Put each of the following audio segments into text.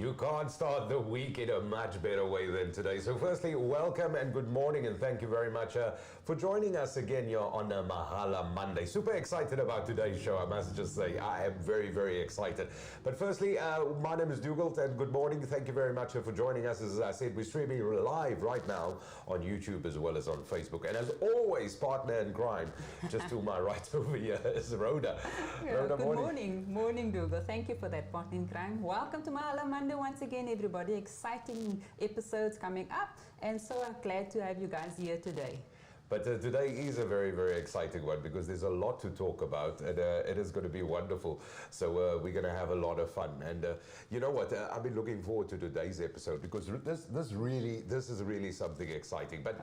You can't start the week in a much better way than today. So firstly, welcome and good morning, and thank you very much for joining us again here on Mahala Monday. Super excited about today's show, I must just say. I am very, very excited. But firstly, my name is Dougal, and good morning. Thank you very much for joining us. As I said, we're streaming live right now on YouTube as well as on Facebook. And as always, partner in crime, just to my right over here is Rhoda. Yeah, Rhoda, good morning, Dougal. Thank you for that partner in crime. Welcome to Mahala Monday once again, everybody. Exciting episodes coming up, and so I'm glad to have you guys here today. But today is a very, very exciting one because there's a lot to talk about, and it is going to be wonderful. So we're going to have a lot of fun. And you know what? I've been looking forward to today's episode because this is really something exciting. But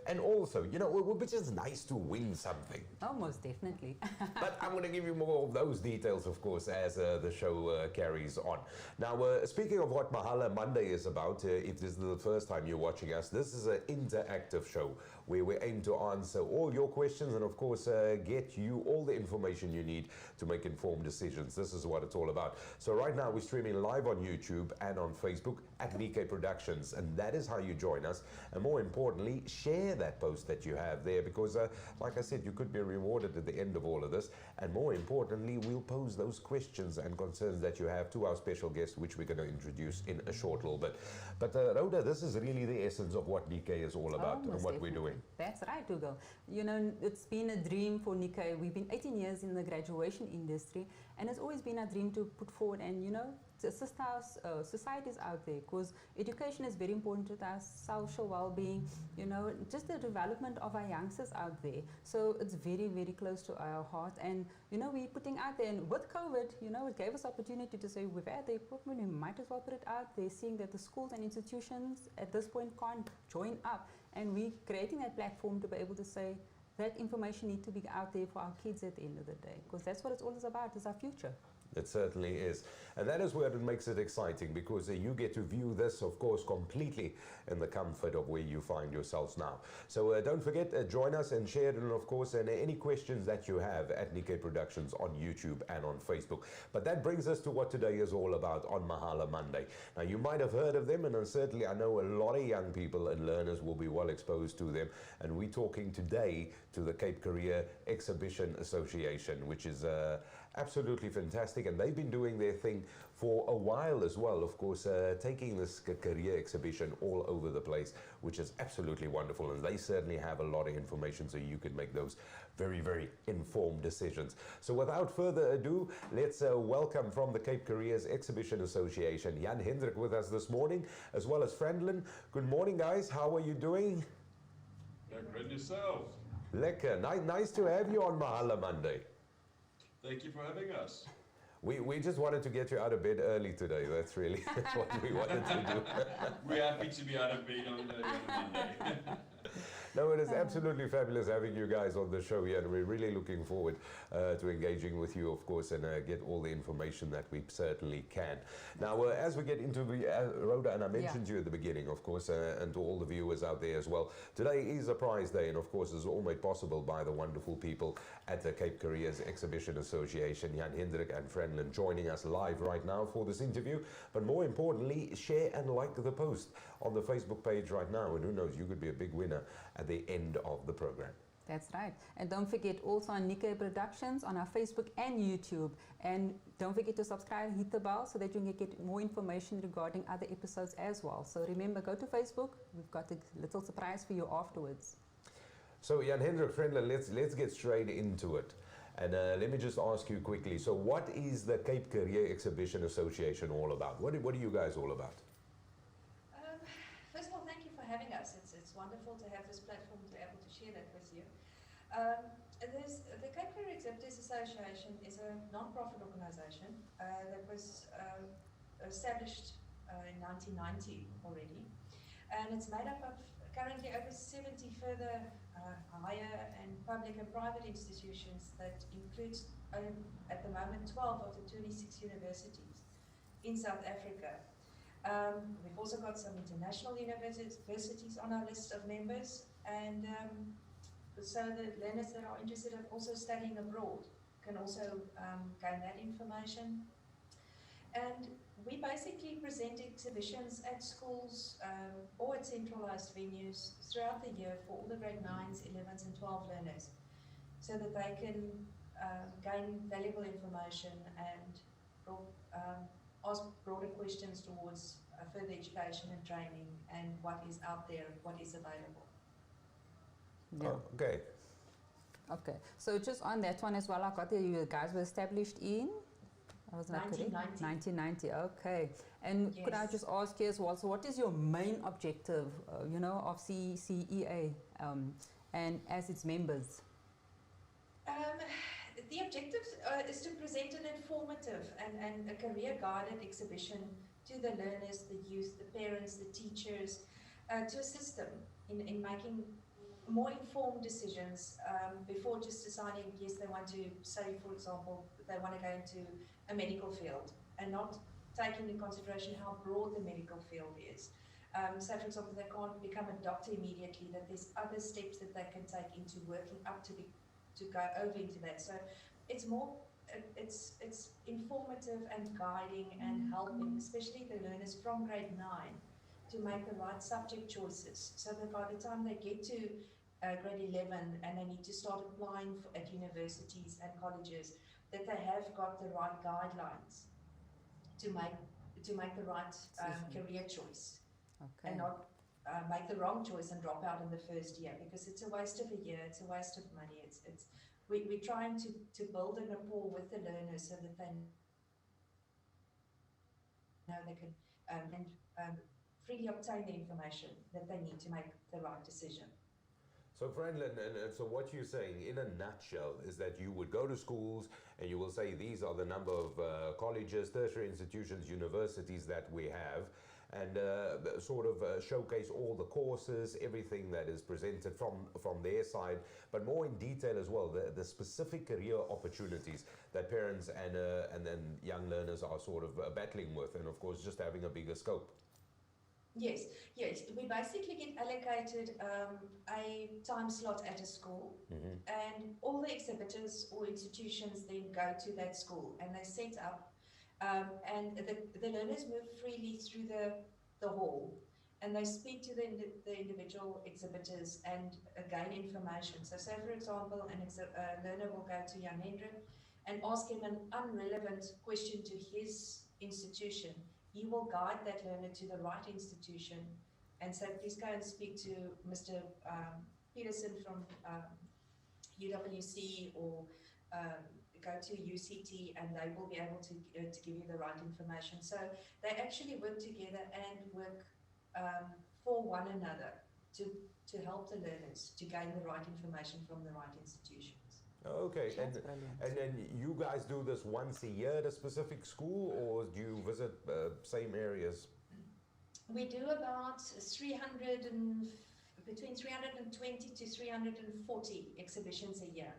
and also, you know, which is nice to win something. Oh, most definitely. But I'm going to give you more of those details, of course, as the show carries on. Now, speaking of what Mahala Monday is about, if this is the first time you're watching us, this is an interactive show where we aim to answer all your questions and, of course, get you all the information you need to make informed decisions. This is what it's all about. So right now we're streaming live on YouTube and on Facebook at Nickay Productions, and that is how you join us. And more importantly, share that post that you have there because, like I said, you could be rewarded at the end of all of this. And more importantly, we'll pose those questions and concerns that you have to our special guest, which we're going to introduce in a short little bit. But Rhoda, this is really the essence of what Nickay is all about and what we're doing. That's right, Dougal. You know, it's been a dream for Nickay. We've been 18 years in the graduation industry, and it's always been our dream to put forward and, you know, to assist our societies out there, because education is very important to our social well-being, you know, just the development of our youngsters out there. So it's very, very close to our heart, and, you know, we're putting out there, and with COVID, you know, it gave us opportunity to say we've had the equipment, we might as well put it out there, seeing that the schools and institutions at this point can't join up, and we're creating that platform to be able to say that information needs to be out there for our kids at the end of the day, because that's what it's all about, is our future. It certainly is. And that is where it makes it exciting, because you get to view this, of course, completely in the comfort of where you find yourselves now. So don't forget, join us and share it, and of course, and any questions that you have at Nickay Productions on YouTube and on Facebook. But that brings us to what today is all about on Mahala Monday. Now, you might have heard of them, and certainly I know a lot of young people and learners will be well exposed to them. And we're talking today to the Cape Careers Exhibitors Association, which is absolutely fantastic, and they've been doing their thing for a while as well, of course, taking this career exhibition all over the place, which is absolutely wonderful, and they certainly have a lot of information so you can make those very, very informed decisions. So without further ado, let's welcome from the Cape Careers Exhibitors Association, Jan Hendrik with us this morning, as well as Friendlin. Good morning, guys. How are you doing? Yeah, great yourselves. Lekker. Nice to have you on Mahala Monday. Thank you for having us. We just wanted to get you out of bed early today. That's really what we wanted to do. We're happy to be out of bed on Monday. No, it is absolutely fabulous having you guys on the show here, and we're really looking forward to engaging with you, of course, and get all the information that we certainly can. Now, as we get into the Rhoda, and I mentioned you at the beginning, of course, and to all the viewers out there as well, today is a prize day, and of course, is all made possible by the wonderful people at the Cape Careers Exhibitors Association, Jan Hendrik and Friendlin, joining us live right now for this interview. But more importantly, share and like the post on the Facebook page right now, and who knows, you could be a big winner at the end of the program. That's right. And don't forget, also on Nickay Productions on our Facebook and YouTube. And don't forget to subscribe and hit the bell so that you can get more information regarding other episodes as well. So remember, go to Facebook. We've got a little surprise for you afterwards. So Jan Hendrik, Friendlin, let's get straight into it. And let me just ask you quickly, so what is the Cape Careers Exhibitors Association all about? What are you guys all about? First of all, thank you for having us. It's wonderful to have this platform to be able to share that with you. The Cape Careers Exhibitors Association is a non-profit organization that was established in 1990 already. And it's made up of currently over 70 further higher and public and private institutions that includes, at the moment, 12 of the 26 universities in South Africa. We've also got some international universities on our list of members, and so the learners that are interested in also studying abroad can also gain that information. And we basically present exhibitions at schools or at centralized venues throughout the year for all the grade 9s, 11s and 12 learners, so that they can gain valuable information and ask broader questions towards further education and training and what is out there, what is available. Yeah. Oh, okay. Okay. So just on that one as well, I got that you guys were established in, I was not correct? 1990. 1990. Okay. And could I Yes. just ask you as well, so what is your main objective, you know, of CCEA and as its members? The objective is to present an informative and a career-guided exhibition to the learners, the youth, the parents, the teachers, to assist them in making more informed decisions before just deciding, yes, they want to, say, for example, they want to go into a medical field and not taking into consideration how broad the medical field is. So, for example, they can't become a doctor immediately, that there's other steps that they can take into working up to go over into that. So it's more, it's informative and guiding and helping, especially the learners from grade 9, to make the right subject choices, so that by the time they get to grade 11 and they need to start applying at universities and colleges, that they have got the right guidelines to make the right career choice. Okay. And not make the wrong choice and drop out in the first year, because it's a waste of a year, it's a waste of money. We're trying to build a rapport with the learners so that they know they can freely obtain the information that they need to make the right decision. So, Franklin, and so what you're saying in a nutshell is that you would go to schools and you will say these are the number of colleges, tertiary institutions, universities that we have, and sort of showcase all the courses, everything that is presented from their side, but more in detail as well, the specific career opportunities that parents and then young learners are sort of battling with, and of course just having a bigger scope. Yes. We basically get allocated a time slot at a school, and all the exhibitors or institutions then go to that school and they set up, and the learners move freely through the hall, and they speak to the individual exhibitors and gain information. So say, for example, a learner will go to Jan Hendrik and ask him an unrelevant question to his institution. He will guide that learner to the right institution and say, please go and speak to Mr. Peterson from UWC, or go to UCT, and they will be able to give you the right information. So they actually work together and work for one another to help the learners to gain the right information from the right institutions. Okay, That's brilliant. and then you guys do this once a year at a specific school, or do you visit same areas? We do about between 320 to 340 exhibitions a year.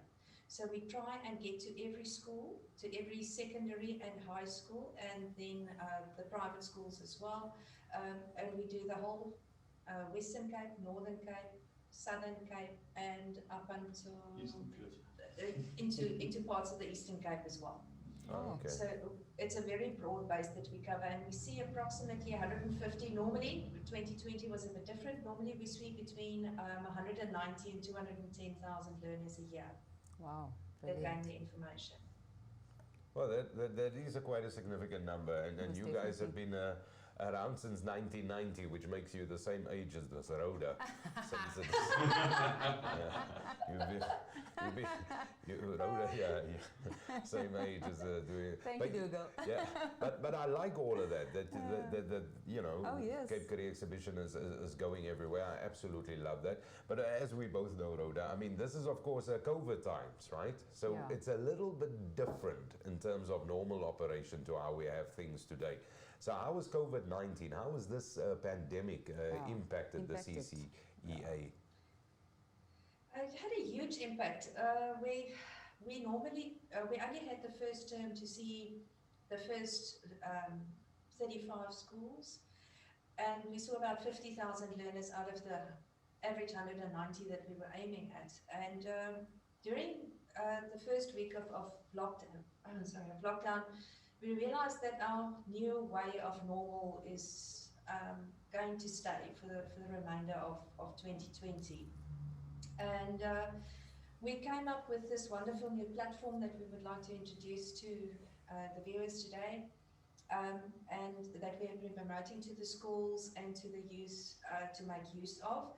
So we try and get to every school, to every secondary and high school, and then the private schools as well. And we do the whole Western Cape, Northern Cape, Southern Cape, and up until Eastern Cape. into parts of the Eastern Cape as well. Oh, okay. So it's a very broad base that we cover, and we see approximately 150 normally. 2020 was a bit different. Normally we see between 190 and 210,000 learners a year Wow. that Brilliant. gain the information. Well, that is quite a significant number, and Most you guys have definitely. been around since 1990, which makes you the same age as this Rhoda. Since it's, Rhoda, same age as doing. Thank but, you, Dougal. Yeah, but I like all of that. That you know, Oh, yes. Cape Career Exhibition is going everywhere. I absolutely love that. But as we both know, Rhoda, I mean, this is of course COVID times, right? So Yeah. it's a little bit different in terms of normal operation to how we have things today. So how was COVID-19? How has this pandemic impacted the CCEA? It had a huge impact. We normally we only had the first term to see the first 35 schools, and we saw about 50,000 learners out of the average 190 that we were aiming at. And during the first week of lockdown, we realized that our new way of normal is going to stay for the remainder of 2020. And we came up with this wonderful new platform that we would like to introduce to the viewers today, and that we have been promoting to the schools and to the youth to make use of.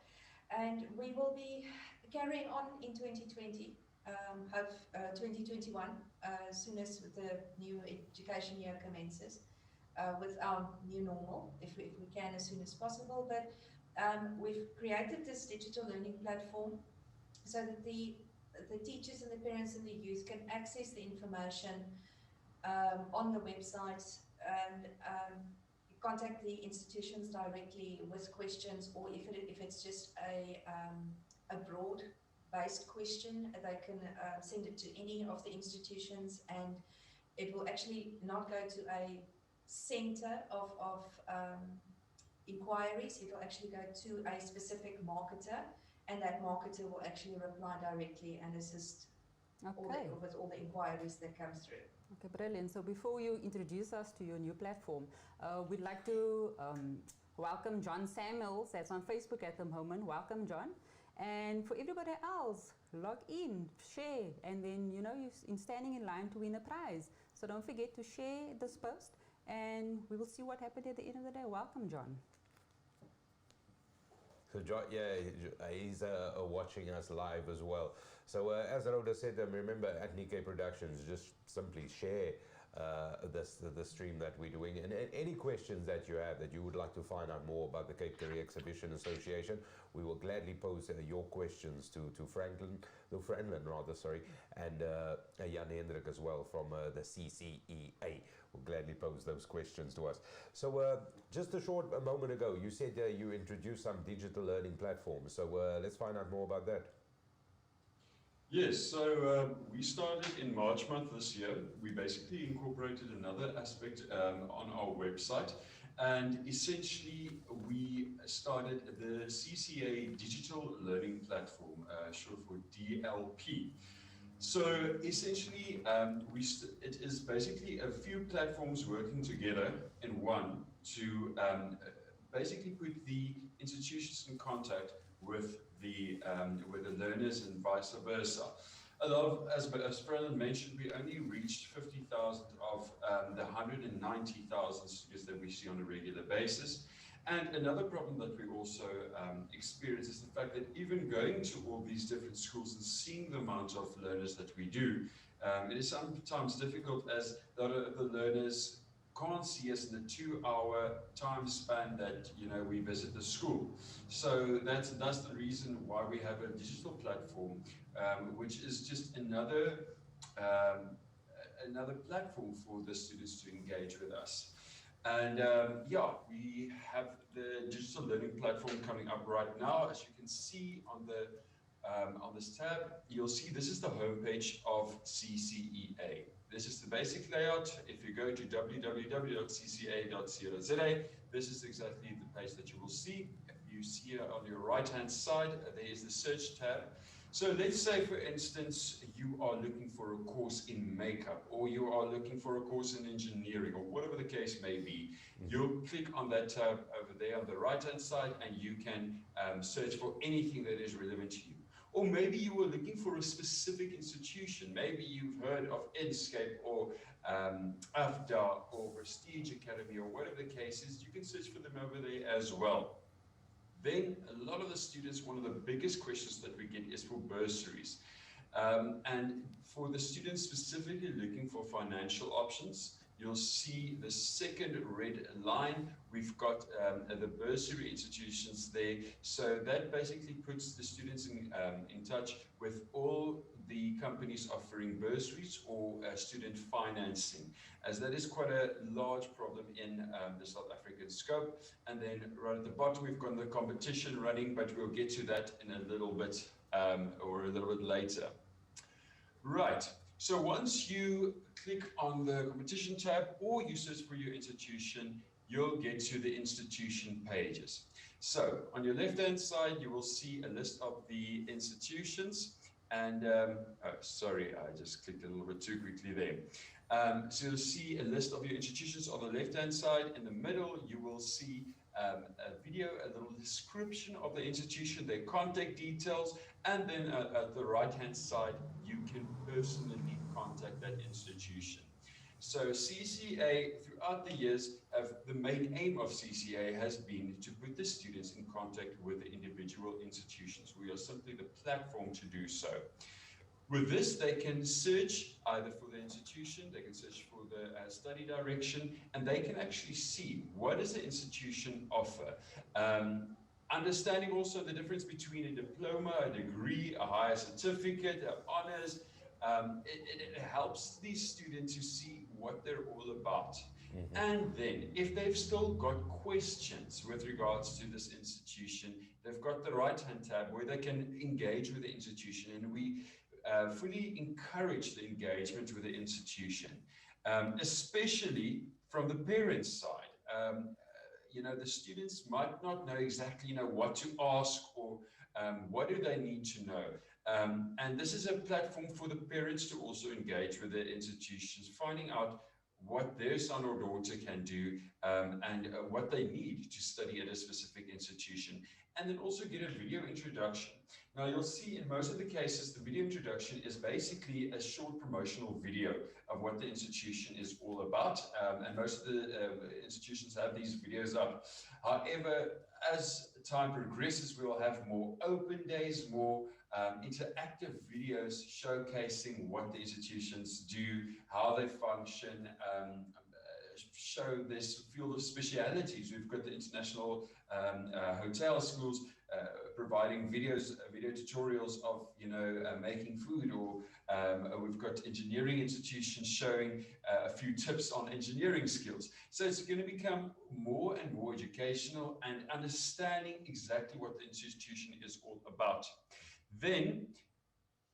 And we will be carrying on in 2020, 2021, as soon as the new education year commences, with our new normal, if we can, as soon as possible. But we've created this digital learning platform so that the teachers and the parents and the youth can access the information on the website and contact the institutions directly with questions, or if it's just a broad-based question, they can send it to any of the institutions, and it will actually not go to a center of inquiries. It will actually go to a specific marketer, and that marketer will actually reply directly and assist with all the inquiries that come through. Okay, brilliant. So before you introduce us to your new platform, we'd like to welcome John Samuels, that's on Facebook at the moment. Welcome, John. And for everybody else, log in, share, and then, you know, you're standing in line to win a prize. So don't forget to share this post, and we will see what happened at the end of the day. Welcome, John. So John, yeah, he's watching us live as well. So as Rhoda said, remember at Nickay Productions, just simply share the stream that we're doing, and any questions that you have that you would like to find out more about the Cape Careers Exhibition Association, we will gladly pose your questions to Franklin rather, sorry, and Jan Hendrik as well from the CCEA. Will gladly pose those questions to us. So just a short moment ago, you said you introduced some digital learning platforms. So let's find out more about that. Yes, so we started in March month this year. We basically incorporated another aspect on our website, and essentially we started the CCEA Digital Learning Platform, short for DLP. So essentially, it is basically a few platforms working together in one to basically put the institutions in contact with the learners and vice versa. As Fran mentioned, we only reached 50,000 of the 190,000 students that we see on a regular basis. And another problem that we also experience is the fact that even going to all these different schools and seeing the amount of learners that we do, it is sometimes difficult, as a lot of the learners can't see us in the 2-hour time span that we visit the school. So that's the reason why we have a digital platform, which is just another platform for the students to engage with us. And we have the digital learning platform coming up right now. As you can see on this tab, you'll see this is the homepage of CCEA. This is the basic layout. If you go to www.ccea.co.za, this is exactly the page that you will see. If you see here on your right-hand side, there is the search tab. So let's say, for instance, you are looking for a course in makeup, or you are looking for a course in engineering, or whatever the case may be. You'll click on that tab over there on the right-hand side, and you can search for anything that is relevant to you. Or maybe you were looking for a specific institution. Maybe you've heard of Enscape or AFDA or Prestige Academy or whatever the case is. You can search for them over there as well. Then a lot of the students, one of the biggest questions that we get is for bursaries. And for the students specifically looking for financial options, you'll see the second red line. We've got the bursary institutions there. So that basically puts the students in touch with all the companies offering bursaries or student financing, as that is quite a large problem in the South African scope. And then right at the bottom, we've got the competition running, but we'll get to that in a little bit or a little bit later. Right. So once you click on the competition tab or you search for your institution, you'll get to the institution pages. So on your left-hand side, you will see a list of the institutions. And sorry, I just clicked a little bit too quickly there. So you'll see a list of your institutions on the left-hand side. In the middle, you will see a video, a little description of the institution, their contact details, and then at the right-hand side, you can personally contact that institution. So CCEA, throughout the years, the main aim of CCEA has been to put the students in contact with the individual institutions. We are simply the platform to do so. With this, they can search either for the institution, they can search for the study direction, and they can actually see what does the institution offer. Understanding also the difference between a diploma, a degree, a higher certificate, honors. It helps these students to see what they're all about. And then, if they've still got questions with regards to this institution, they've got the right-hand tab where they can engage with the institution, and we fully encourage the engagement with the institution, especially from the parents' side. The students might not know exactly, what to ask or what do they need to know. And this is a platform for the parents to also engage with the institutions, finding out what their son or daughter can do and what they need to study at a specific institution, and then also get a video introduction. Now you'll see in most of the cases, the video introduction is basically a short promotional video of what the institution is all about, and most of the institutions have these videos up. However, as time progresses, we will have more open days, more interactive videos showcasing what the institutions do, how they function, show this field of specialities. We've got the international hotel schools providing video tutorials of making food, or we've got engineering institutions showing a few tips on engineering skills. So it's going to become more and more educational and understanding exactly what the institution is all about. Then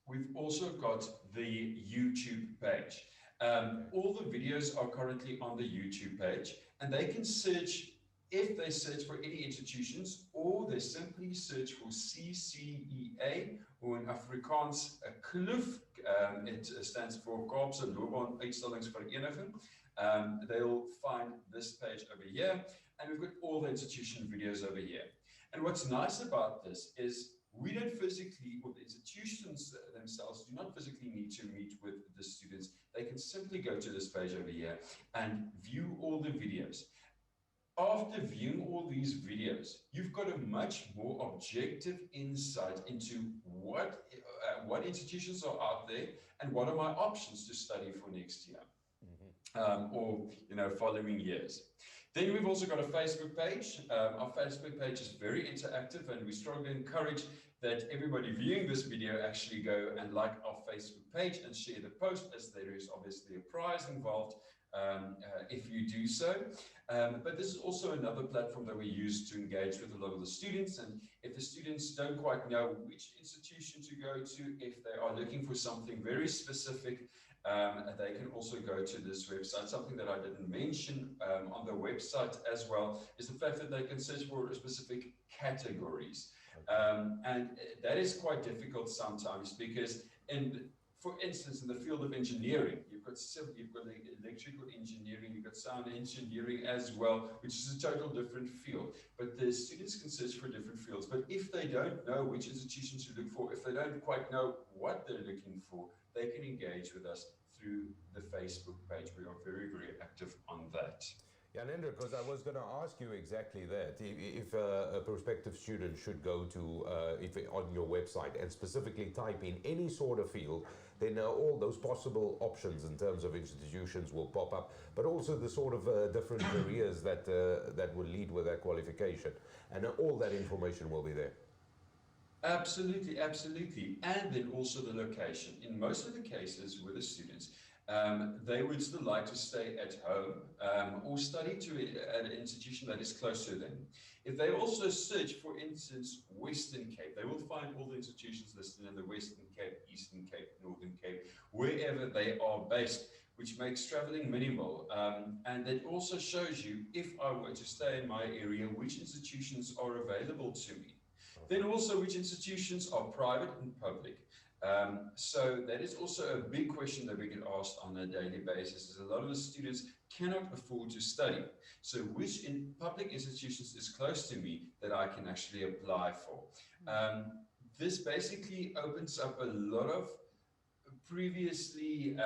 we've also got the YouTube page. All the videos are currently on the YouTube page, and they can search, if they search for any institutions, or they simply search for CCEA, or in Afrikaans, CLOEF, it stands for Kaapse Loopbaan Uitstellingsvereniging. They'll find this page over here, and we've got all the institution videos over here. And what's nice about this is we don't physically, or the institutions themselves do not physically need to meet with the students. They can simply go to this page over here and view all the videos. After viewing all these videos, you've got a much more objective insight into what institutions are out there and what are my options to study for next year, or following years. Then we've also got a Facebook page. Our Facebook page is very interactive, and we strongly encourage that everybody viewing this video actually go and like our Facebook page and share the post, as there is obviously a prize involved if you do so. But this is also another platform that we use to engage with a lot of the students. And if the students don't quite know which institution to go to, if they are looking for something very specific, they can also go to this website. Something that I didn't mention on the website as well is the fact that they can search for specific categories. And that is quite difficult sometimes, because for instance, in the field of engineering, you've got electrical engineering, you've got sound engineering as well, which is a total different field. But the students can search for different fields. But if they don't know which institution to look for, if they don't quite know what they're looking for, they can engage with us through the Facebook page. We are very, very active on that. Yeah, Nendra, because I was going to ask you exactly that. If a prospective student should go to, on your website and specifically type in any sort of field, then all those possible options in terms of institutions will pop up, but also the sort of different careers that will lead with that qualification. And all that information will be there. Absolutely, absolutely. And then also the location. In most of the cases with the students, they would still like to stay at home or study at an institution that is close to them. If they also search, for instance, Western Cape, they will find all the institutions listed in the Western Cape, Eastern Cape, Northern Cape, wherever they are based, which makes traveling minimal. And it also shows you, if I were to stay in my area, which institutions are available to me. Then also which institutions are private and public. So that is also a big question that we get asked on a daily basis, is a lot of the students cannot afford to study. So which public institutions is close to me that I can actually apply for? This basically opens up a lot of previously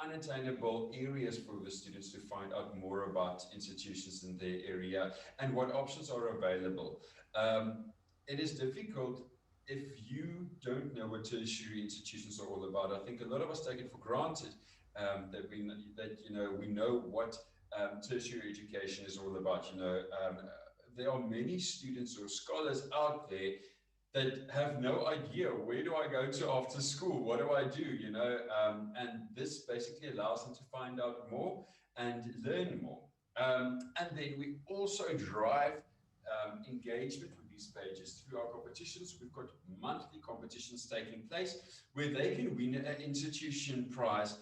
unattainable areas for the students to find out more about institutions in their area and what options are available. It is difficult if you don't know what tertiary institutions are all about. I think a lot of us take it for granted that we know what tertiary education is all about. There are many students or scholars out there that have no idea, where do I go to after school? What do I do? And this basically allows them to find out more and learn more. And then we also drive engagement with these pages through our competitions. We've got monthly competitions taking place where they can win an institution prize,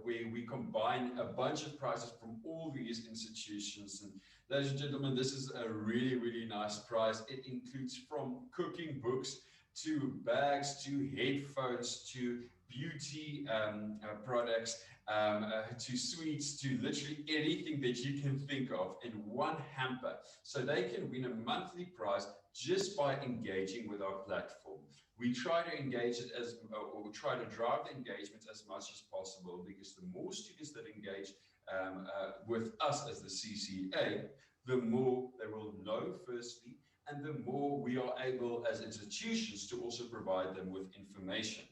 where we combine a bunch of prizes from all these institutions. And ladies and gentlemen, this is a really, really nice prize. It includes from cooking books to bags to headphones to beauty products, to sweets, to literally anything that you can think of in one hamper. So they can win a monthly prize just by engaging with our platform. We try to engage it or try to drive the engagement as much as possible, because the more students that engage with us as the CCEA, the more they will know firstly, and the more we are able as institutions to also provide them with information.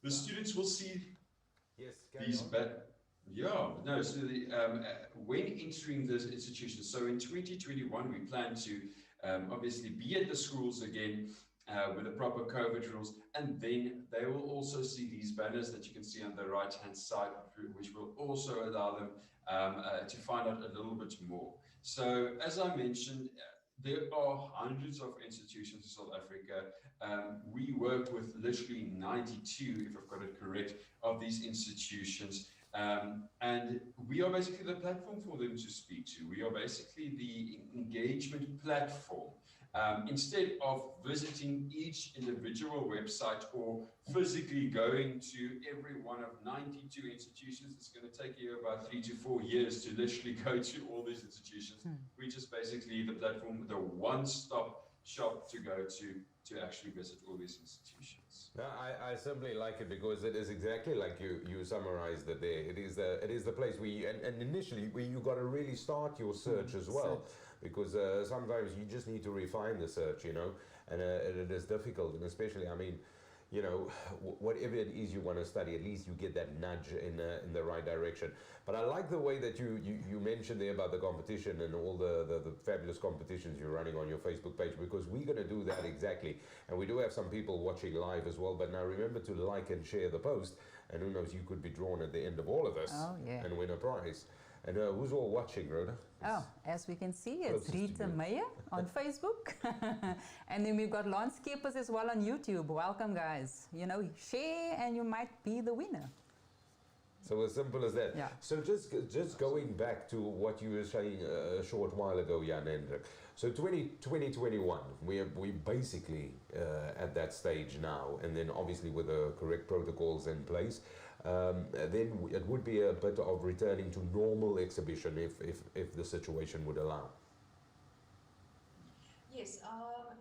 The students will see these so when entering this institution, so in 2021 we plan to obviously be at the schools again with the proper COVID rules, and then they will also see these banners that you can see on the right hand side, which will also allow them to find out a little bit more. So as I mentioned, there are hundreds of institutions in South Africa. We work with literally 92, if I've got it correct, of these institutions. And we are basically the platform for them to speak to. We are basically the engagement platform. Instead of visiting each individual website or physically going to every one of 92 institutions, it's going to take you about 3 to 4 years to literally go to all these institutions. We're just basically the platform, the one-stop shop to go to actually visit all these institutions. No, I simply like it because it is exactly like you summarized it there. It is the place where and initially where you got to really start your search as well, because sometimes you just need to refine the search, and it is difficult, and especially, I mean, whatever it is you want to study, at least you get that nudge in the right direction. But I like the way that you mentioned there about the competition and all the fabulous competitions you're running on your Facebook page, because we're going to do that exactly. And we do have some people watching live as well. But now remember to like and share the post, and who knows, you could be drawn at the end of all of this and win a prize. And who's all watching, Rhoda? Oh, as we can see, it's Rita Meyer on Facebook. And then we've got landscapers as well on YouTube. Welcome, guys. Share and you might be the winner. So as simple as that. Yeah. So just going back to what you were saying a short while ago, Jan Hendrik. So 2021, we basically at that stage now, and then obviously with the correct protocols in place, then it would be a bit of returning to normal exhibition if the situation would allow. Yes,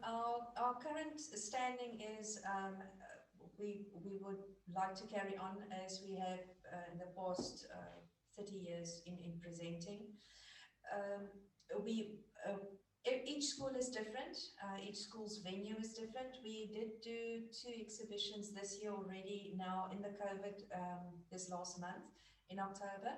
our current standing is we would like to carry on as we have in the past 30 years in presenting. Each school is different, each school's venue is different. We did do 2 exhibitions this year already, now in the COVID, this last month in October.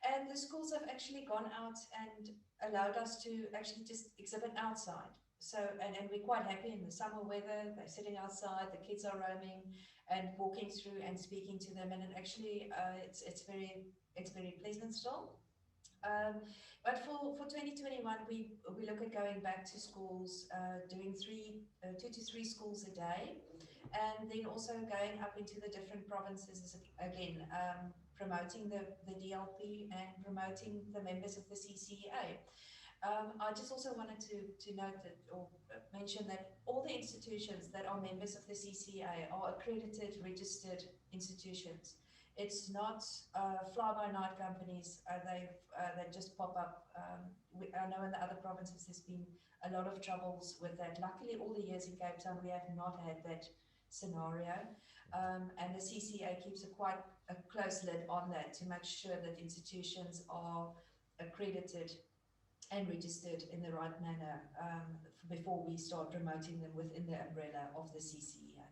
And the schools have actually gone out and allowed us to actually just exhibit outside. So, and we're quite happy in the summer weather. They're sitting outside, the kids are roaming and walking through and speaking to them. And actually, it's very pleasant still. But for 2021, we look at going back to schools, doing 2 to 3 schools a day, and then also going up into the different provinces again, promoting the DLP and promoting the members of the CCEA. I just also wanted to note that, or mention that all the institutions that are members of the CCEA are accredited, registered institutions. It's not fly-by-night companies. They just pop up. I know in the other provinces there's been a lot of troubles with that. Luckily, all the years in Cape Town, we have not had that scenario. And the CCEA keeps quite a close lid on that to make sure that institutions are accredited and registered in the right manner before we start promoting them within the umbrella of the CCEA.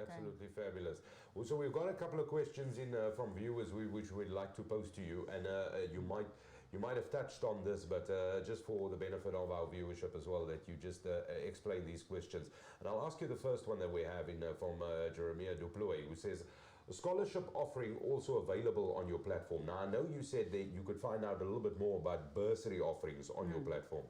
Absolutely fabulous. Also, we've got a couple of questions in from viewers which we'd like to pose to you, and you might have touched on this, but just for the benefit of our viewership as well, that you just explain these questions. And I'll ask you the first one that we have in from Jeremiah Duploy, who says, a scholarship offering also available on your platform. Now, I know you said that you could find out a little bit more about bursary offerings on your platform.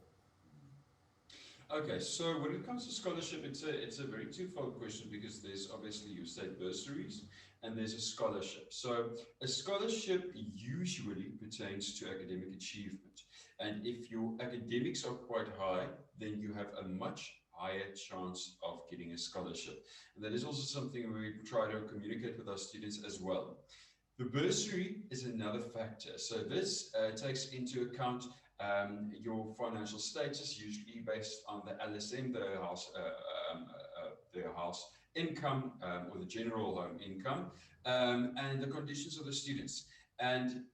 Okay, so when it comes to scholarship, it's a very twofold question, because there's obviously, you said, bursaries, and there's a scholarship. So a scholarship usually pertains to academic achievement, and if your academics are quite high, then you have a much higher chance of getting a scholarship. And that is also something we try to communicate with our students as well. The bursary is another factor. So this takes into account your financial status, usually based on the LSM, the house income, or the general home income, and the conditions of the students. And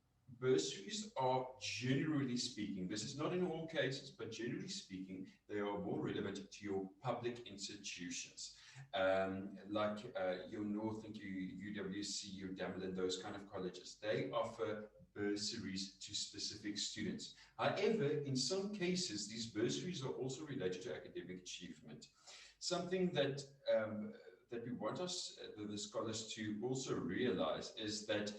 bursaries are, generally speaking, this is not in all cases, but generally speaking, they are more relevant to your public institutions, like your North and your UWC, your Damelin, those kind of colleges. They offer bursaries to specific students. However, in some cases, these bursaries are also related to academic achievement. Something that we want the scholars to also realize is that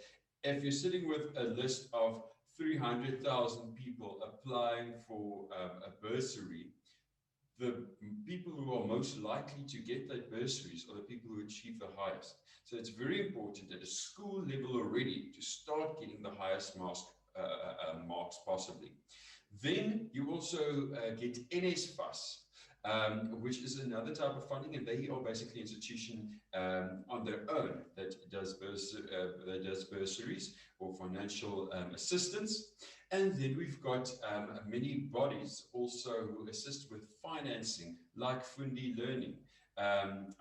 if you're sitting with a list of 300,000 people applying for a bursary, the people who are most likely to get that bursaries are the people who achieve the highest. So it's very important at a school level already to start getting the highest marks possibly. Then you also get NSFAS, which is another type of funding, and they are basically an institution on their own that does bursaries or financial assistance. And then we've got many bodies also who assist with financing, like Fundi Learning and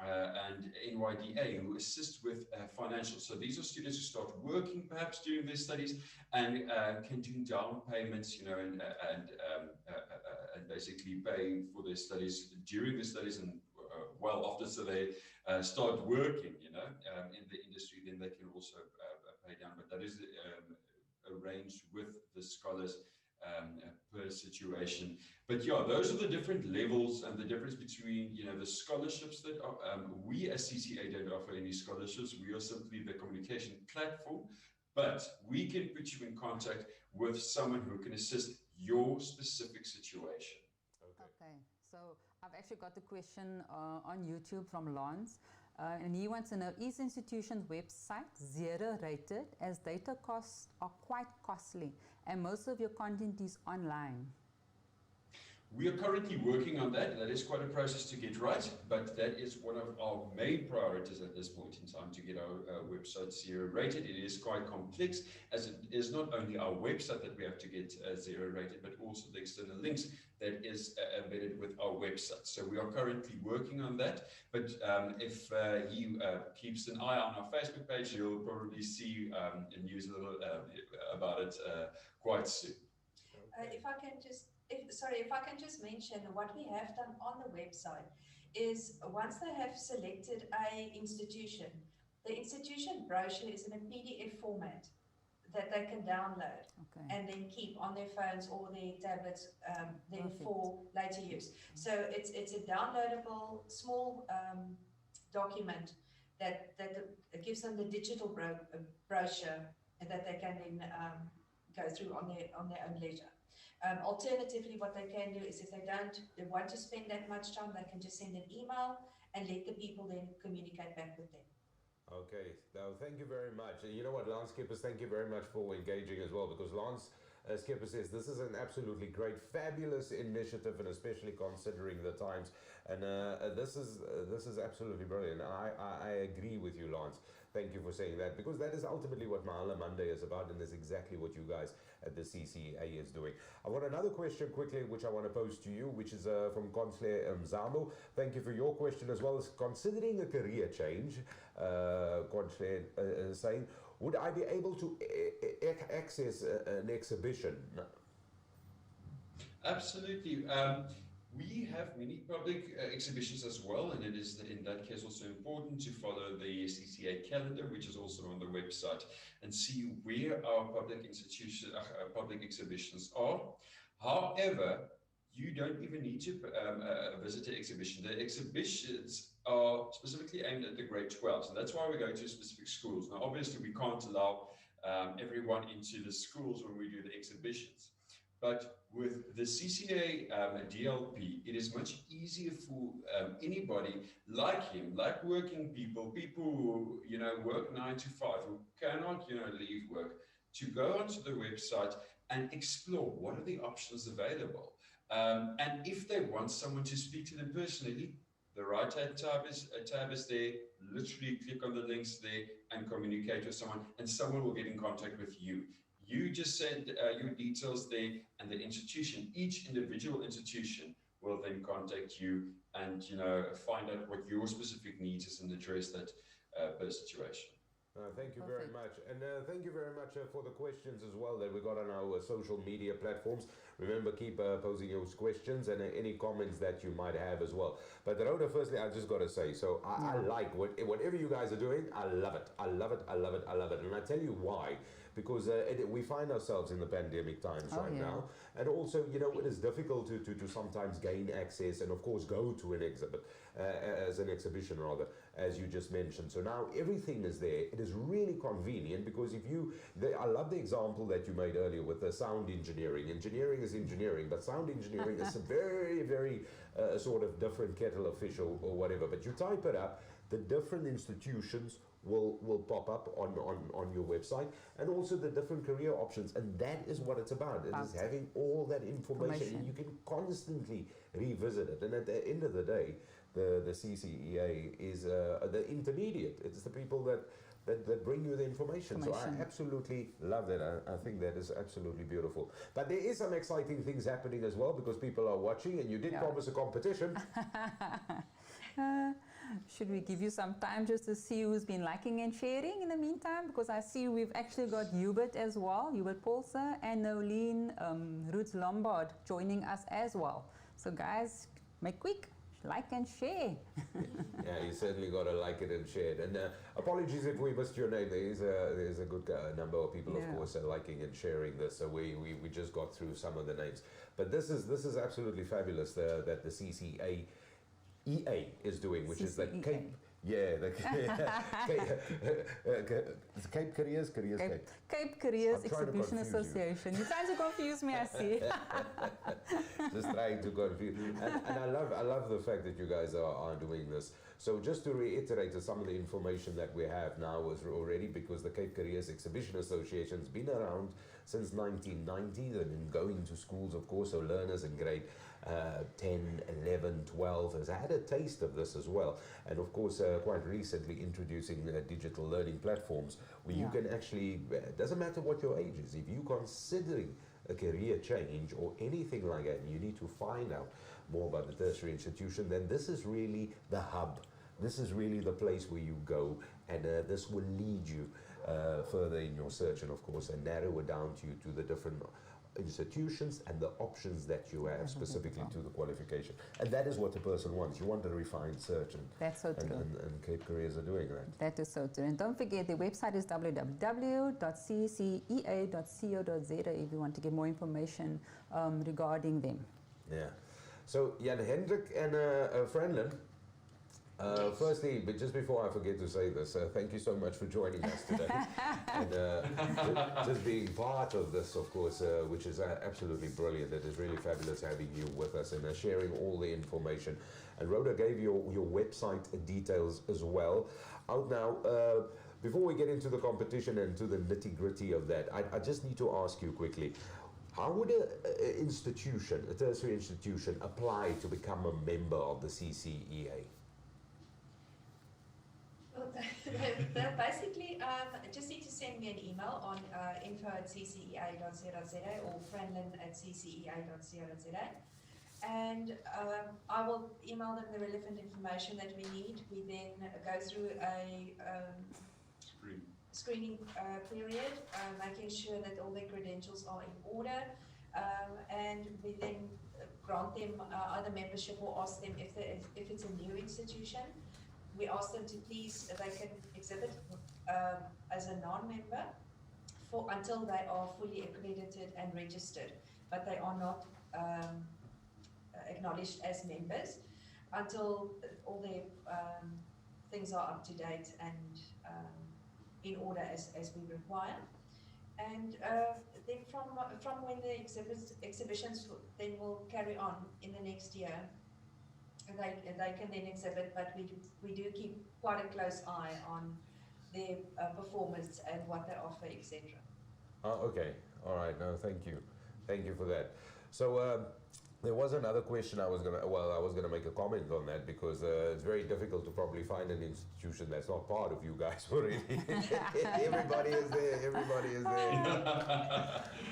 NYDA, who assist with financial. So these are students who start working perhaps during their studies and can do down payments, you know, and basically paying for their studies during their studies and well after, so they start working, you know, in the industry, then they can also pay down. But that is arranged with the scholars per situation. But yeah, those are the different levels and the difference between, you know, the scholarships that are, we as CCEA don't offer any scholarships. We are simply the communication platform, but we can put you in contact with someone who can assist your specific situation. Okay, so I've actually got a question on YouTube from Lance. And he wants to know, is institution's website zero rated, as data costs are quite costly and most of your content is online? We are currently working on that. That is quite a process to get right, but that is one of our main priorities at this point in time, to get our website zero rated. It is quite complex, as it is not only our website that we have to get zero rated, but also the external links that is embedded with our website. So we are currently working on that, but if he keeps an eye on our Facebook page, you'll probably see news about it quite soon. If I can just mention, what we have done on the website is, once they have selected a institution, the institution brochure is in a PDF format that they can download and then keep on their phones or their tablets then for later use. So it's a downloadable small document that gives them the digital brochure that they can then go through on their own leisure. Alternatively, what they can do is, if they want to spend that much time, they can just send an email and let the people then communicate back with them. Okay, now thank you very much. And you know what, landscapers, thank you very much for engaging as well, because Lance Skipper says this is an absolutely great, fabulous initiative, and especially considering the times. And this is absolutely brilliant. I agree with you, Lance. Thank you for saying that, because that is ultimately what Mahala Monday is about, and is exactly what you guys at the CCEA is doing. I've got another question quickly, which I want to pose to you, which is from Consular Mzamo. Thank you for your question as well. As considering a career change, Consular is saying, would I be able to access an exhibition? Absolutely. We have many public exhibitions as well, and it is in that case also important to follow the CCEA calendar, which is also on the website, and see where our public exhibitions are. However, you don't even need to visit an exhibition. The exhibitions are specifically aimed at the grade 12, and that's why we go to specific schools. Now, obviously, we can't allow everyone into the schools when we do the exhibitions. But with the CCEA DLP, it is much easier for anybody like him, like working people who, work 9 to 5, who cannot, leave work, to go onto the website and explore what are the options available. And if they want someone to speak to them personally, the right-hand tab is there. Literally click on the links there and communicate with someone, and someone will get in contact with you. You just send your details there, and the institution, each individual institution, will then contact you and find out what your specific needs is and address that per situation. Thank you very much. And thank you very much for the questions as well that we got on our social media platforms. Remember, keep posing those questions and any comments that you might have as well. But Rhoda, firstly, I just got to say, so I like whatever you guys are doing. I love it. I love it. I love it. I love it. And I tell you why. Because we find ourselves in the pandemic times now. And also, it is difficult to sometimes gain access and, of course, go to an exhibit, as an exhibition rather, as you just mentioned. So now everything is there. It is really convenient because I love the example that you made earlier with the sound engineering. Engineering is engineering, but sound engineering is a very, very sort of different kettle of fish or whatever. But you type it up, the different institutions will pop up on your website, and also the different career options, and that is what it's about. It is having all that information, and you can constantly revisit it. And at the end of the day, the CCEA is the intermediate. It's the people that bring you the information. So I absolutely love that. I think that is absolutely beautiful. But there is some exciting things happening as well, because people are watching, and you did promise a competition. Should we give you some time just to see who's been liking and sharing in the meantime? Because I see we've actually got Hubert as well, Hubert Paulse, and Nolene Roots Lombard joining us as well. So guys, make quick, like and share. Yeah, you certainly got to like it and share it. And apologies if we missed your name. There's a good number of people, of course, liking and sharing this. So we just got through some of the names. But this is absolutely fabulous that the CCEA is doing, which is the Cape. The Cape Careers Cape Careers Exhibitors Association. You're trying to confuse me, I see. Just trying to confuse. And I love the fact that you guys are doing this. So just to reiterate some of the information that we have now is already, because the Cape Careers Exhibition Association has been around since 1990. They've been going to schools, of course, so learners in grade 10, 11, 12 has had a taste of this as well. And of course, quite recently introducing digital learning platforms where you can actually, it doesn't matter what your age is, if you're considering a career change or anything like that, you need to find out more about the tertiary institution, then this is really the hub. This is really the place where you go, and this will lead you further in your search, and of course narrow it down to the different institutions and the options that you have specifically to the qualification. And that is what the person wants. You want a refined search, and that's so true. And Cape Careers are doing that. That is so true. And don't forget, the website is www.ccea.co.za if you want to get more information regarding them. Yeah. So Jan Hendrik and Franlin, firstly, but just before I forget to say this, thank you so much for joining us today. And just being part of this, of course, which is absolutely brilliant. It is really fabulous having you with us and sharing all the information. And Rhoda gave your website details as well. Out now, before we get into the competition and to the nitty-gritty of that, I just need to ask you quickly, How would a institution, a tertiary institution, apply to become a member of the CCEA? Well, they'll basically just need to send me an email on info@ccea.co.za or franlin@ccea.co.za, and I will email them the relevant information that we need. We then go through a screening period, making sure that all their credentials are in order, and we then grant them either membership or ask them if it's a new institution. We ask them to please, they can exhibit as a non-member until they are fully accredited and registered, but they are not acknowledged as members until all their things are up to date and in order as we require. And then from when the exhibitions then will carry on in the next year, they can then exhibit, but we do keep quite a close eye on their performance and what they offer, etc. Okay, all right. No, thank you for that. So there was another question I was gonna make a comment on that, because it's very difficult to probably find an institution that's not part of you guys already. Everybody is there.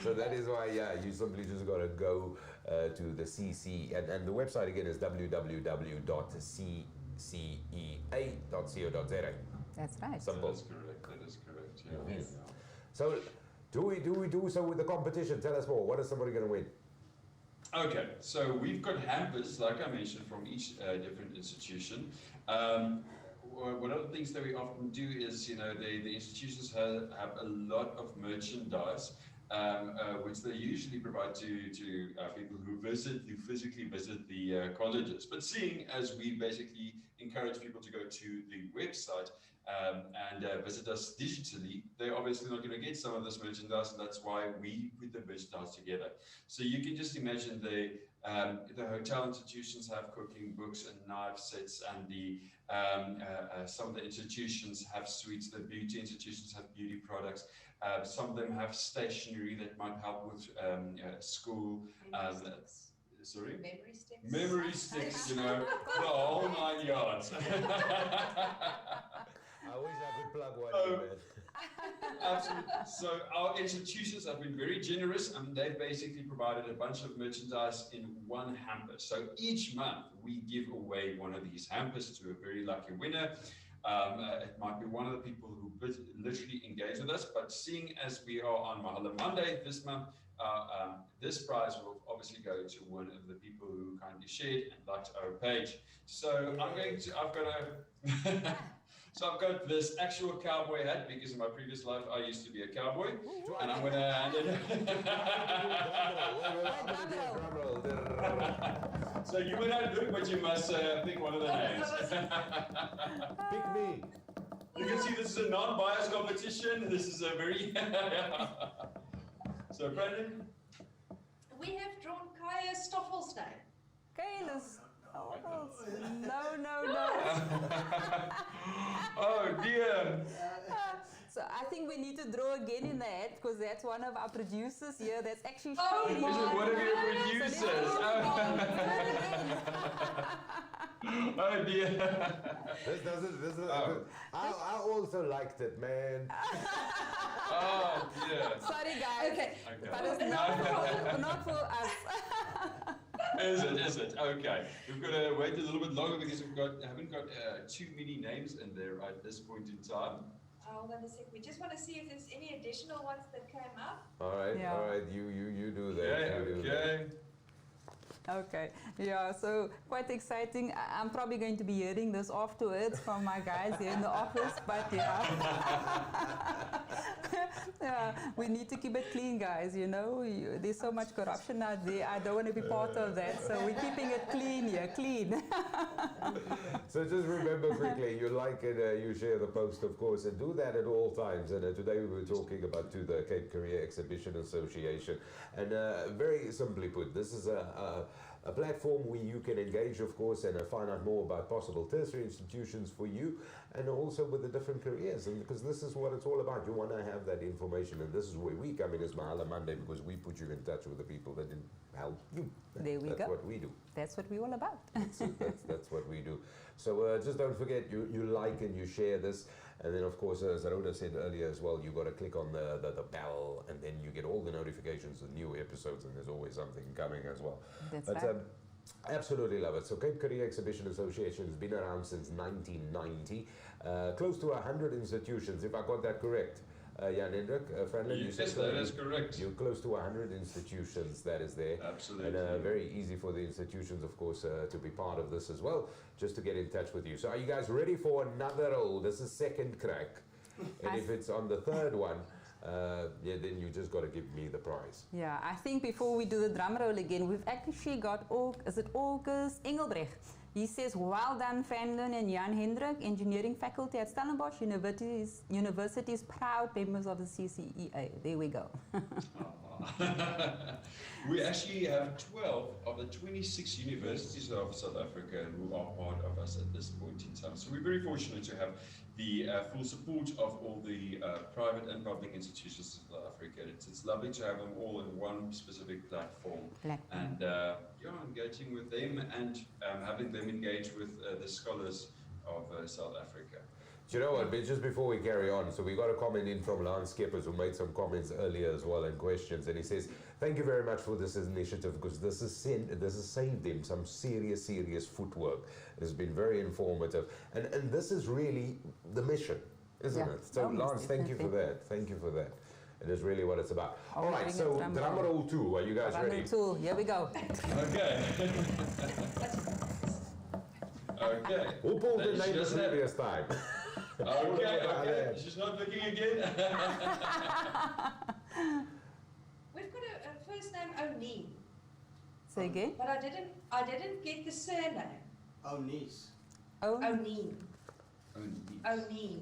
So that is why, yeah, you simply just got to go to the CC, and the website again is www.ccea.co.za. That's right. Simple. That is correct, yeah. Mhm. Yes. So do we do so with the competition? Tell us more. What is somebody going to win? Okay, so we've got hampers, like I mentioned, from each different institution. One of the things that we often do is, the institutions have a lot of merchandise, which they usually provide to people who physically visit the colleges. But seeing as we basically encourage people to go to the website and visit us digitally, they're obviously not going to get some of this merchandise, and that's why we put the merchandise together. So you can just imagine the hotel institutions have cooking books and knife sets, and some of the institutions have suites. The beauty institutions have beauty products. Some of them have stationery that might help with school. Sorry? Memory sticks. Memory sticks, the whole 9 yards. I wish I could plug one in, man. Absolutely. So our institutions have been very generous, and they've basically provided a bunch of merchandise in one hamper. So each month we give away one of these hampers to a very lucky winner. It might be one of the people who literally engage with us, but seeing as we are on Mahala Monday this month, this prize will obviously go to one of the people who kindly shared and liked our page. So I've got this actual cowboy hat, because in my previous life I used to be a cowboy, and I'm going to hand it. So you may not look, but you must pick one of the names. Pick me. You can see this is a non-biased competition. This is a very... So Brandon? We have drawn Kaya Stoffel's name. Kayla's. No. Oh dear. So I think we need to draw again in the hat, because that's one of our producers here. That's actually Oh sharing. my This is one of your producers. Oh dear. I also liked it, man. Oh dear. Sorry, guys. Okay. But it's not for us. Is it? Okay. We've got to wait a little bit longer because haven't got too many names in there at this point in time. Hold on a sec. We just want to see if there's any additional ones that came up. All right. You do that. Okay. Okay, yeah, so quite exciting. I'm probably going to be hearing this afterwards from my guys here in the office, but yeah. Yeah, we need to keep it clean, guys, there's so much corruption out there. I don't want to be part of that, so we're keeping it clean here, clean. So just remember quickly, you like it, you share the post, of course, and do that at all times. And today we were talking about to the Cape Careers Exhibitors Association, and very simply put, this is a a platform where you can engage, of course, and find out more about possible tertiary institutions for you, and also with the different careers. And because this is what it's all about, you want to have that information, and this is where we come in as Mahala Monday, because we put you in touch with the people that can help you. There we go. That's what we do. That's what we're all about. That's what we do. So just don't forget, you like and you share this. And then, of course, as Rhoda said earlier as well, you've got to click on the bell, and then you get all the notifications of new episodes, and there's always something coming as well. That's But right. absolutely love it. So Cape Careers Exhibitors Association has been around since 1990. Close to 100 institutions, if I got that correct. Jan Hendrik, Franlin, you said Yes, that is correct. you're close to 100 institutions that is there. Absolutely. And very easy for the institutions, of course, to be part of this as well, just to get in touch with you. So are you guys ready for another roll? This is second crack. And if it's on the third one, yeah, then you just got to give me the prize. Yeah, I think before we do the drum roll again, we've actually got, is it August Engelbrecht? He says, well done, Franlin and Jan Hendrik, engineering faculty at Stellenbosch University's proud members of the CCEA. There we go. We actually have 12 of the 26 universities of South Africa who are part of us at this point in time. So we're very fortunate to have the full support of all the private and public institutions of South Africa. It's lovely to have them all in one specific platform. And yeah, engaging with them and having them engage with the scholars of South Africa. Do you know what, but just before we carry on, so we got a comment in from Lance Skippers, who made some comments earlier as well and questions, and he says, thank you very much for this initiative, because this has saved him some serious footwork. It has been very informative, and this is really the mission, isn't it? So Lance, thank you for that. Thank you for that. It is really what it's about. All right, so drum roll 2, are you guys ready? Drum roll 2, here we go. Okay. Okay. Who pulled the name the previous time? Okay. She's not looking again. We've got a first name O'Neill, Say again. but I didn't get the surname. O'Neill's. O'Neill. O'Neill.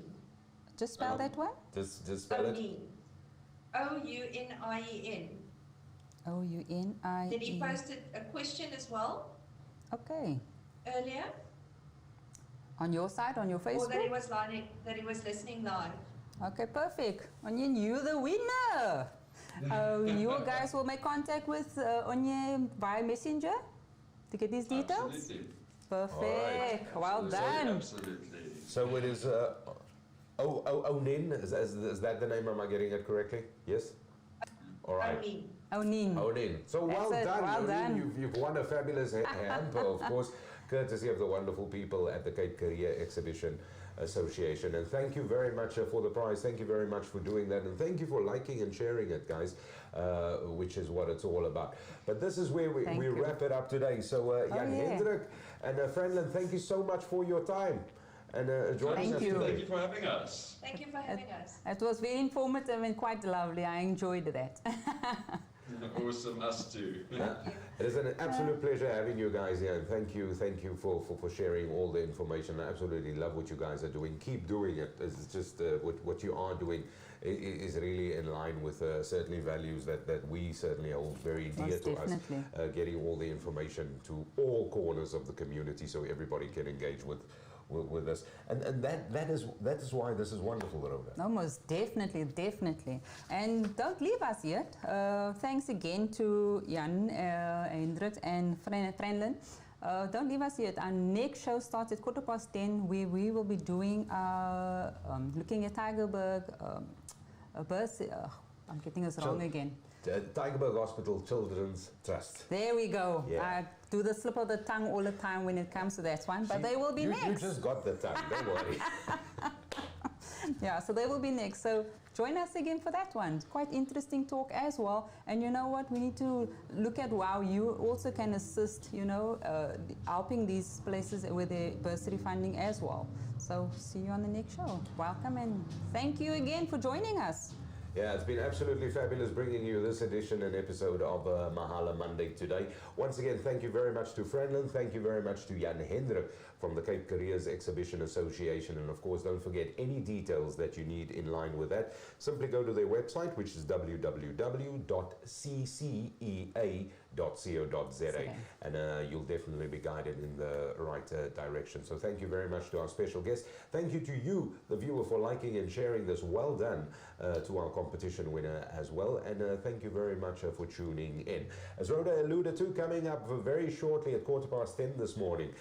Just spell that one. Just spell it. O'Neill. O-U-N-I-E-N. O-U-N-I-E. Then he posted a question as well Okay. earlier, On your side, on your or that he Facebook? was listening live. Okay, perfect. Onion, you're the winner. You guys will make contact with Onion via Messenger to get these details? Absolutely. Perfect. Well Absolutely. done. Absolutely. So it is Onin, is that the name? Am I getting it correctly? Yes? All right. O'Neill. Onin. Onin. So well That's it, done. well Onin. done. You've won a fabulous hamper, of course, courtesy of the wonderful people at the Cape Careers Exhibition Association. And thank you very much for the prize. Thank you very much for doing that. And thank you for liking and sharing it, guys, which is what it's all about. But this is where we wrap it up today. So Jan Hendrik and Franlin, thank you so much for your time and joining us today. Thank you for having us. Thank you for having us. It was very informative and quite lovely. I enjoyed that. Awesome, us too. It is an absolute pleasure having you guys here, and thank you for sharing all the information. I absolutely love what you guys are doing. Keep doing it. It's just what you are doing is really in line with certainly values that we certainly hold very dear to us. Getting all the information to all corners of the community so everybody can engage with us, and that is why this is wonderful, Rhoda. No, most definitely. And don't leave us yet. Thanks again to Jan Hendrik and Franlin. Don't leave us yet. Our next show starts at 10:15, where we will be doing looking at Tygerberg. I'm getting this wrong again. Tygerberg Hospital Children's Trust. There we go. Yeah. I do the slip of the tongue all the time when it comes to that one, but they will be next. You just got the tongue, don't worry. Yeah, so they will be next. So join us again for that one. Quite interesting talk as well. And you know what? We need to look at how you also can assist, helping these places with the bursary funding as well. So see you on the next show. Welcome and thank you again for joining us. Yeah, it's been absolutely fabulous bringing you this edition and episode of Mahala Monday today. Once again, thank you very much to Franklin. Thank you very much to Jan Hendrik from the Cape Careers Exhibition Association. And of course, don't forget any details that you need in line with that. Simply go to their website, which is www.ccea.co.za, and you'll definitely be guided in the right direction. So thank you very much to our special guest. Thank you to you, the viewer, for liking and sharing this. Well done to our competition winner as well, and thank you very much for tuning in. As Rhoda alluded to, coming up very shortly at 10:15 this morning,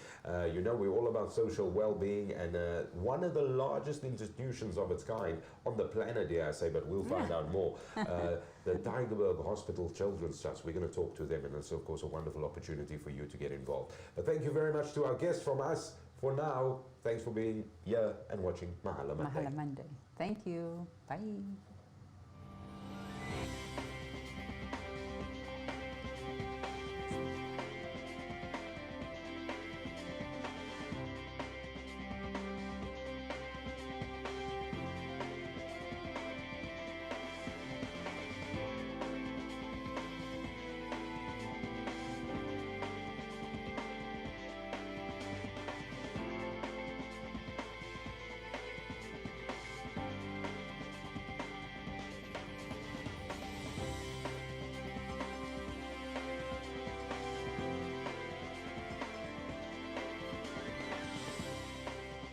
you know we're all about social well-being, and one of the largest institutions of its kind on the planet, dare I say, but we'll find out more. The Tygerberg Hospital Children's Trust. We're going to talk to them, and it's of course a wonderful opportunity for you to get involved. But thank you very much to our guests from us. For now, thanks for being here and watching Mahala Monday. Mahala Monday. Thank you. Bye.